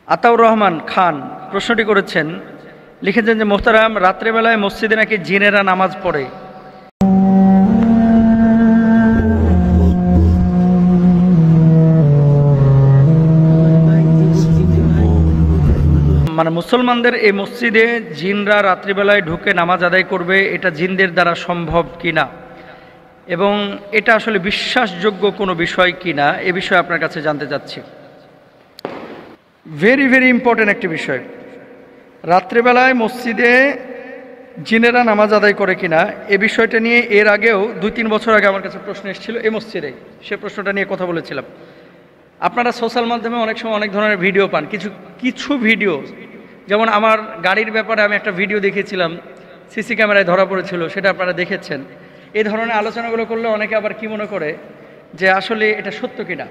আতাউর রহমান খান প্রশ্নটি করেছেন, লিখেছেন যে মোহতারাম, রাত্রেবেলায় মসজিদে নাকি জিনেরা নামাজ পড়ে। মানে মুসলমানদের এই মসজিদে জিনরা রাত্রিবেলায় ঢুকে নামাজ আদায় করবে, এটা জিনদের দ্বারা সম্ভব কিনা এবং এটা আসলে বিশ্বাসযোগ্য কোনো বিষয় কিনা এ বিষয়ে আপনার কাছে জানতে চাচ্ছি। ভেরি ভেরি ইম্পর্টেন্ট একটি বিষয়। রাত্রিবেলায় মসজিদে জিনেরা নামাজ আদায় করে কিনা এ বিষয়টা নিয়ে এর আগেও 2-3 বছর আগে আমার কাছে প্রশ্ন এসেছিল এই মসজিদে, সে প্রশ্নটা নিয়ে কথা বলেছিলাম। আপনারা সোশ্যাল মাধ্যমে অনেক সময় অনেক ধরনের ভিডিও পান, কিছু ভিডিও, যেমন আমার গাড়ির ব্যাপারে আমি একটা ভিডিও দেখেছিলাম, সিসি ক্যামেরায় ধরা পড়েছিল, সেটা আপনারা দেখেছেন। এই ধরনের আলোচনাগুলো করলে অনেকে আবার কি মনে করে যে আসলে এটা সত্য কিনা,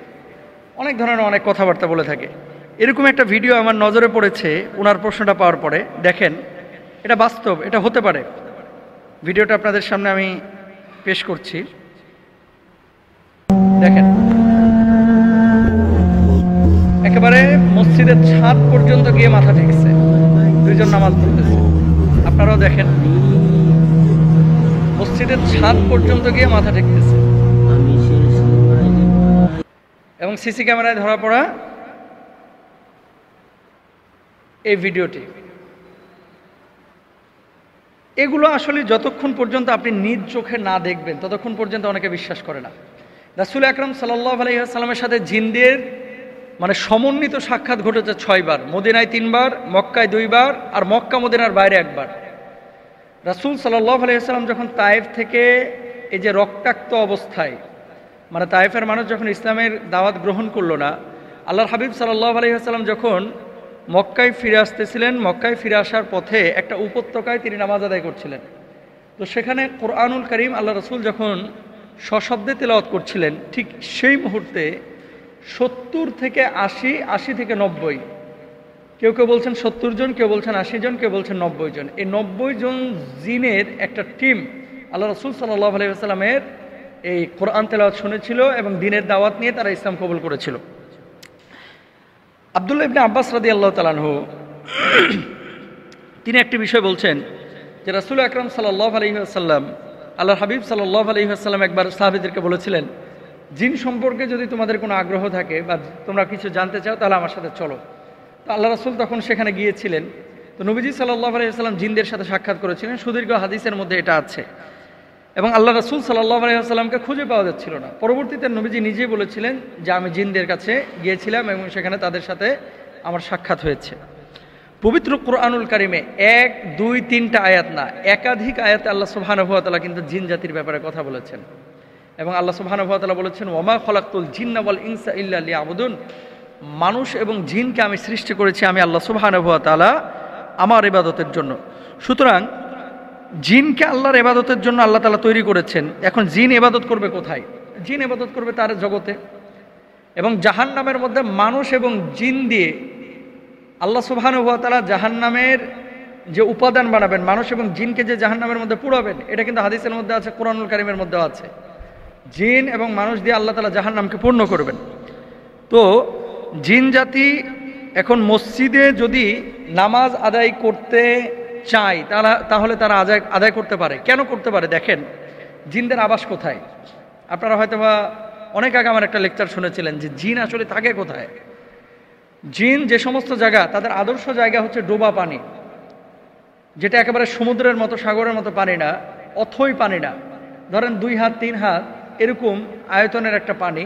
অনেক ধরনের অনেক কথাবার্তা বলে থাকে। এরকম একটা ভিডিও আমার নজরে পড়েছে ওনার প্রশ্নটা পাওয়ার পরে। দেখেন, এটা বাস্তব, এটা হতে পারে। ভিডিওটা আপনাদের সামনে আমি পেশ করছি, দেখেন। একেবারে মসজিদের ছাদ পর্যন্ত গিয়ে মাথা ঠেকছে, দুইজন নামাজ পড়তেছে, আপনারাও দেখেন, মসজিদের ছাদ পর্যন্ত গিয়ে মাথা ঠেকতেছে এবং সিসি ক্যামেরায় ধরা পড়া এই ভিডিওটি। এগুলো আসলে যতক্ষণ পর্যন্ত আপনি নিজ চোখে না দেখবেন ততক্ষণ পর্যন্ত অনেকে বিশ্বাস করে না। রাসূল আকরাম সাল্লাল্লাহু আলাইহি ওয়াসাল্লামের সাথে জিনদের মানে সমন্বিত সাক্ষাৎ ঘটেছে 6 বার, মদিনায় 3 বার, মক্কায় 2 বার, আর মক্কা মদিনার বাইরে 1 বার। রাসূল সাল্লাল্লাহু আলাইহি ওয়াসাল্লাম যখন তায়েফ থেকে এই যে রক্তাক্ত অবস্থায়, মানে তায়েফের মানুষ যখন ইসলামের দাওয়াত গ্রহণ করলো না, আল্লাহর হাবিব সাল্লাল্লাহু আলাইহি ওয়াসাল্লাম যখন মক্কায় ফিরে আসতেছিলেন, মক্কায় ফিরে আসার পথে একটা উপত্যকায় তিনি নামাজ আদায় করছিলেন। তো সেখানে কোরআনুল কারীম আল্লাহ রাসূল যখন সশব্দে তেলাওয়াত করছিলেন, ঠিক সেই মুহূর্তে 70 থেকে 80, 80 থেকে 90, কেউ কেউ বলছেন 70 জন, কেউ বলছেন 80 জন, কেউ বলছেন 90 জন, এই 90 জন জিনের একটা টিম আল্লাহ রাসূল সাল্লাল্লাহু আলাইহি ওয়াসাল্লামের এই কোরআন তেলাওয়াত শুনেছিল এবং দ্বীনের দাওয়াত নিয়ে তারা ইসলাম কবুল করেছিল। আব্দুল্লাহ ইবনে আব্বাস রাদিয়াল্লাহু তাআলা আনহু তিনি একটি বিষয় বলছেন যে রাসূল আকরাম সাল্লাল্লাহু আলাইহি ওয়াসাল্লাম, আল্লাহর হাবিব সাল্লাল্লাহু আলাইহি ওয়াসাল্লাম একবার সাহাবীদেরকে বলেছিলেন, জিন সম্পর্কে যদি তোমাদের কোনো আগ্রহ থাকে বা তোমরা কিছু জানতে চাও তাহলে আমার সাথে চলো। তো আল্লাহ রাসূল তখন সেখানে গিয়েছিলেন। তো নবীজি সাল্লাল্লাহু আলাইহি ওয়াসাল্লাম জিনদের সাথে সাক্ষাৎ করেছিলেন, সুদীর্ঘ হাদিসের মধ্যে এটা আছে। এবং আল্লাহ রাসূল সাল্লাল্লাহু আলাইহি ওয়াসাল্লামকে খুঁজে পাওয়া যাচ্ছিল না। পরবর্তীতে নবীজি নিজেই বলেছিলেন যে আমি জিনদের কাছে গিয়েছিলাম এবং সেখানে তাদের সাথে আমার সাক্ষাৎ হয়েছে। পবিত্র কোরআনুল কারিমে 1, 2, 3টা আয়াত না, একাধিক আয়াতে আল্লাহ সুবহানাহু ওয়া তাআলা কিন্তু জিন জাতির ব্যাপারে কথা বলেছেন। এবং আল্লাহ সুবহানাহু ওয়া তাআলা বলেছেন, ওয়ামা খলাকতুল জিন্না ওয়াল ইনসা ইল্লা লিয়াবুদুন, মানুষ এবং জিনকে আমি সৃষ্টি করেছি আমি আল্লাহ সুবহানাহু ওয়া তাআলা আমার ইবাদতের জন্য। সুতরাং জিনকে আল্লাহর ইবাদতের জন্য আল্লাহ তাআলা তৈরি করেছেন। এখন জিন ইবাদত করবে কোথায়? জিন ইবাদত করবে তার জগতে। এবং জাহান্নামের মধ্যে মানুষ এবং জিন দিয়ে আল্লাহ সুবহানাহু ওয়া তাআলা জাহান্নামের যে উপাদান বানাবেন, মানুষ এবং জিনকে যে জাহান্নামের মধ্যে পুরাবেন, এটা কিন্তু হাদিসের মধ্যে আছে, কোরআনুল কারীমের মধ্যে আছে। জিন এবং মানুষ দিয়ে আল্লাহ তাআলা জাহান্নামকে পূর্ণ করবেন। তো জিন জাতি এখন মসজিদে যদি নামাজ আদায় করতে চায় তাহলে তারা আদায় করতে পারে। কেন করতে পারে? দেখেন, জিনদের আবাস কোথায়? আপনারা হয়তো বা অনেক আগে আমার একটা লেকচার শুনেছিলেন যে জিন আসলে থাকে কোথায়। জিন যে সমস্ত জায়গা, তাদের আদর্শ জায়গা হচ্ছে ডোবা পানি, যেটা একেবারে সমুদ্রের মতো, সাগরের মতো পানি না, অথই পানি না, ধরেন 2 হাত 3 হাত এরকম আয়তনের একটা পানি,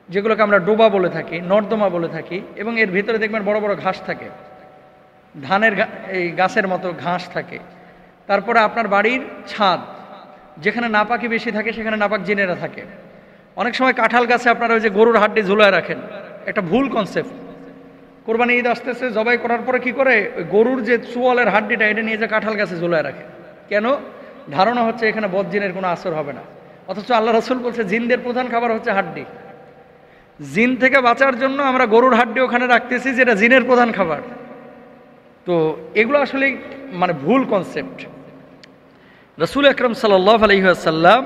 যেগুলোকে আমরা ডোবা বলে থাকি, নর্দমা বলে থাকি। এবং এর ভিতরে দেখবেন বড় বড় ঘাস থাকে, ধানের এই গাছের মতো ঘাস থাকে। তারপরে আপনার বাড়ির ছাদ, যেখানে নাপাকি বেশি থাকে সেখানে নাপাক জিনেরা থাকে। অনেক সময় কাঁঠাল গাছে আপনারা ওই যে গরুর হাড্ডি ঝুলায় রাখেন, একটা ভুল কনসেপ্ট। কোরবানি ঈদ আসতেছে, জবাই করার পরে কি করে, ওই গরুর যে চুয়ালের হাড্ডিটা এটা নিয়ে যে কাঁঠাল গাছে ঝুলায় রাখে। কেন? ধারণা হচ্ছে এখানে বদজিনের কোনো আসর হবে না। অথচ আল্লাহ রাসূল বলছে জিনদের প্রধান খাবার হচ্ছে হাড্ডি। জিন থেকে বাঁচার জন্য আমরা গরুর হাড্ডি ওখানে রাখতেছি, যেটা জিনের প্রধান খাবার। তো এগুলো আসলে মানে ভুল কনসেপ্ট। রাসূল আকরাম সাল্লাল্লাহু আলাইহি ওয়াসাল্লাম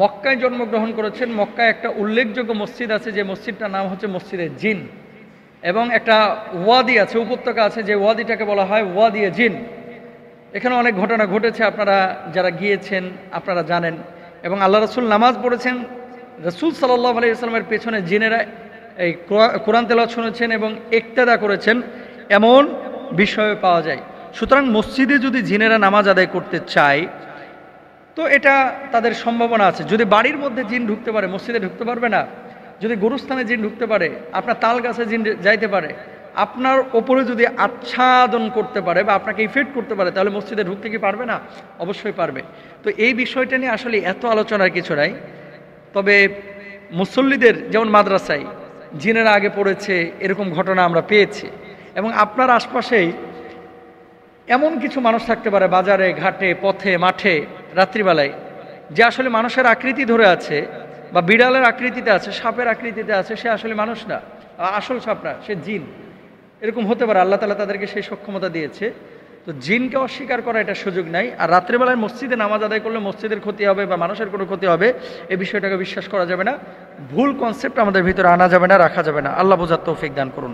মক্কায় জন্মগ্রহণ করেছেন। মক্কায় একটা উল্লেখযোগ্য মসজিদ আছে, যে মসজিদটার নাম হচ্ছে মসজিদে জিন। এবং একটা ওয়াদি আছে, উপত্যকা আছে, যে ওয়াদিটাকে বলা হয় ওয়াদিয়ে জিন। এখানে অনেক ঘটনা ঘটেছে, আপনারা যারা গিয়েছেন আপনারা জানেন। এবং আল্লাহ রসুল নামাজ পড়েছেন, রসুল সাল্লাল্লাহু আলাইহি ওয়াসাল্লামের পেছনে জিনেরা এই কোরআন তেলাওয়াত শুনেছেন এবং ইক্তেদা করেছেন, এমন বিষয় পাওয়া যায়। সুতরাং মসজিদে যদি জিনেরা নামাজ আদায় করতে চায় তো এটা তাদের সম্ভাবনা আছে। যদি বাড়ির মধ্যে জিন ঢুকতে পারে, মসজিদে ঢুকতে পারবে না। যদি গরুস্থানে জিন ঢুকতে পারে, আপনার তাল গাছে জিন যাইতে পারে, আপনার ওপরে যদি আচ্ছাদন করতে পারে বা আপনাকে ইফেক্ট করতে পারে, তাহলে মসজিদে ঢুকতে কি পারবে না? অবশ্যই পারবে। তো এই বিষয়টা নিয়ে আসলে এত আলোচনার কিছু নাই। তবে মুসল্লিদের, যেমন মাদ্রাসায় জিনেরা আগে পড়েছে, এরকম ঘটনা আমরা পেয়েছি। এবং আপনার আশপাশেই এমন কিছু মানুষ থাকতে পারে, বাজারে ঘাটে পথে মাঠে রাত্রিবেলায়, যে আসলে মানুষের আকৃতি ধরে আছে বা বিড়ালের আকৃতিতে আছে, সাপের আকৃতিতে আছে, সে আসলে মানুষ না, আসল সাপ না, সে জিন। এরকম হতে পারে, আল্লাহ তাআলা তাদেরকে সেই সক্ষমতা দিয়েছে। তো জিনকে অস্বীকার করা এটা সুযোগ নাই। আর রাত্রেবেলায় মসজিদে নামাজ আদায় করলে মসজিদের ক্ষতি হবে বা মানুষের কোনো ক্ষতি হবে, এই বিষয়টাকে বিশ্বাস করা যাবে না। ভুল কনসেপ্ট আমাদের ভিতরে আনা যাবে না, রাখা যাবে না। আল্লাহ বোঝার তৌফিক দান করুন।